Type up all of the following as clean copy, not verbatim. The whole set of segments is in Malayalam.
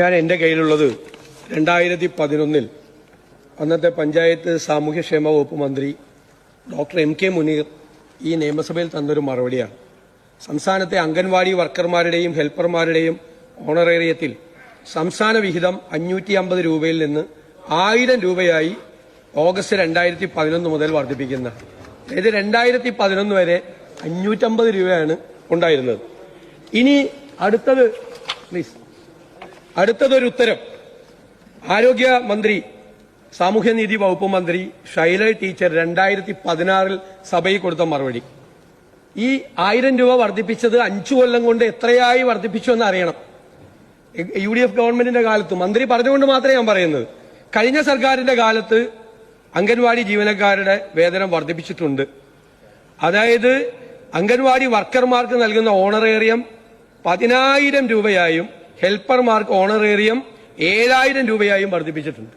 ഞാൻ എൻ്റെ കയ്യിലുള്ളത് 2011 അന്നത്തെ പഞ്ചായത്ത് സാമൂഹ്യക്ഷേമ വകുപ്പ് മന്ത്രി ഡോക്ടർ M.K. മുനീർ ഈ നിയമസഭയിൽ തന്നൊരു മറുപടിയാണ്. സംസ്ഥാനത്തെ അംഗൻവാടി വർക്കർമാരുടെയും ഹെൽപ്പർമാരുടെയും ഓണറേറിയത്തിൽ സംസ്ഥാന വിഹിതം 550 രൂപയിൽ നിന്ന് 1000 രൂപയായി ഓഗസ്റ്റ് 2011 മുതൽ വർദ്ധിപ്പിക്കുന്ന, അതായത് 2011 വരെ 550 രൂപയാണ് ഉണ്ടായിരുന്നത്. ഇനി അടുത്തതൊരു ഉത്തരം ആരോഗ്യ മന്ത്രി സാമൂഹ്യനീതി വകുപ്പ് മന്ത്രി ഷൈല ടീച്ചർ 2016 സഭയിൽ കൊടുത്ത മറുപടി. ഈ 1000 രൂപ വർദ്ധിപ്പിച്ചത് 5 കൊല്ലം കൊണ്ട് എത്രയായി വർദ്ധിപ്പിച്ചു എന്ന് അറിയണം. UDF ഗവൺമെന്റിന്റെ കാലത്ത് മന്ത്രി പറഞ്ഞുകൊണ്ട് മാത്രമേ ഞാൻ പറയുന്നത്. കഴിഞ്ഞ സർക്കാരിന്റെ കാലത്ത് അംഗൻവാടി ജീവനക്കാരുടെ വേതനം വർദ്ധിപ്പിച്ചിട്ടുണ്ട്. അതായത് അംഗൻവാടി വർക്കർമാർക്ക് നൽകുന്ന ഓണറേറിയം 10,000 രൂപയായും ഹെൽപ്പർമാർക്ക് ഓണറേറിയം 7,000 രൂപയായും വർദ്ധിപ്പിച്ചിട്ടുണ്ട്.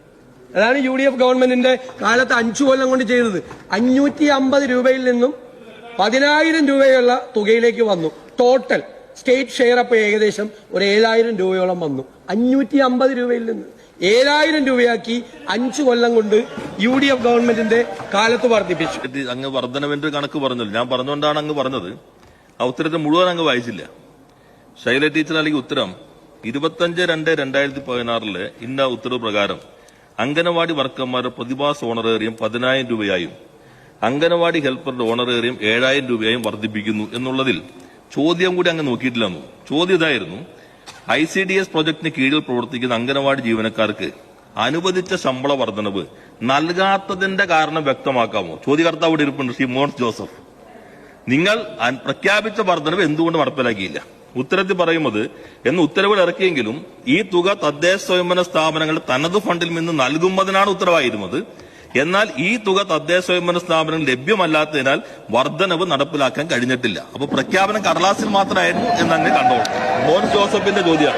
അതാണ് UDF ഗവൺമെന്റിന്റെ കാലത്ത് 5 കൊല്ലം കൊണ്ട് ചെയ്തത്. 550 രൂപയിൽ നിന്നും 10,000 രൂപയുള്ള തുകയിലേക്ക് വന്നു. ടോട്ടൽ സ്റ്റേറ്റ് ഷെയർ അപ്പോൾ ഏകദേശം ഒരു 7,000 രൂപയോളം വന്നു. 550 രൂപയിൽ നിന്ന് 7,000 രൂപയാക്കി 5 കൊല്ലം കൊണ്ട് UDF ഗവൺമെന്റിന്റെ കാലത്ത് വർദ്ധിപ്പിച്ചു. അങ്ങ് വർധനവിന്റെ കണക്ക് പറഞ്ഞല്ലോ, ഞാൻ പറഞ്ഞുകൊണ്ടാണ് അങ്ങ് പറഞ്ഞത്. ആ ഉത്തരത്തെ മുഴുവൻ അങ്ങ് വായിച്ചില്ല. ശൈല ടീച്ചർ അല്ലെങ്കിൽ ഉത്തരം 25/2/2016 ഇന്ന ഉത്തരവ് പ്രകാരം അംഗനവാടി വർക്കർമാരുടെ പ്രതിമാസ ഓണറേറിയം 10,000 രൂപയായും അംഗനവാടി ഹെൽപ്പറുടെ ഓണറേറിയം 7,000 രൂപയായും വർദ്ധിപ്പിക്കുന്നു എന്നുള്ളതിൽ ചോദ്യം കൂടി അങ്ങ് നോക്കിയിട്ടില്ലെന്നു. ചോദ്യം ഇതായിരുന്നു: ICDS പ്രൊജക്ടിന് കീഴിൽ പ്രവർത്തിക്കുന്ന അംഗനവാടി ജീവനക്കാർക്ക് അനുവദിച്ച ശമ്പള വർധനവ് നൽകാത്തതിന്റെ കാരണം വ്യക്തമാക്കാമോ? ചോദ്യകർത്താവ് ഇവിടെ ഇരിപ്പുണ്ട്, ശ്രീ മോൻസ് ജോസഫ്. നിങ്ങൾ പ്രഖ്യാപിച്ച വർധനവ് എന്തുകൊണ്ട് നടപ്പിലാക്കിയില്ല? ഉത്തരത്തിൽ പറയുന്നത് എന്ന് ഉത്തരവിൽ ഇറക്കിയെങ്കിലും ഈ തുക തദ്ദേശ സ്വയംഭരണ സ്ഥാപനങ്ങളുടെ തനത് ഫണ്ടിൽ നിന്ന് നൽകുന്നതിനാണ് ഉത്തരവായിരുന്നത്. എന്നാൽ ഈ തുക തദ്ദേശ സ്വയംഭരണ സ്ഥാപനങ്ങൾ ലഭ്യമല്ലാത്തതിനാൽ വർധനവ് നടപ്പിലാക്കാൻ കഴിഞ്ഞിട്ടില്ല. അപ്പൊ പ്രഖ്യാപനം കടലാസിൽ മാത്രമായിരുന്നു എന്നങ്ങ് കണ്ടോളൂ. മോൻസ് ജോസഫിന്റെ ചോദ്യം.